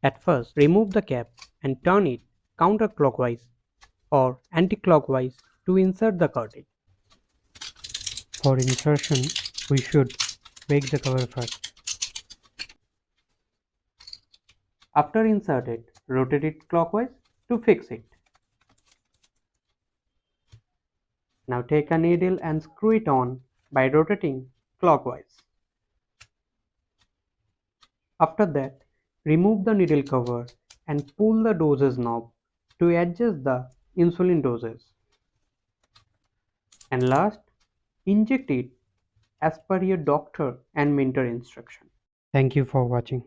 At first, remove the cap and turn it counterclockwise or anticlockwise to insert the cartridge. For insertion, we should break the cover first. After inserted, rotate it clockwise to fix it. Now take a needle and screw it on by rotating clockwise. After that, remove the needle cover and pull the dosage knob to adjust the insulin doses. And last, inject it as per your doctor and mentor instruction. Thank you for watching.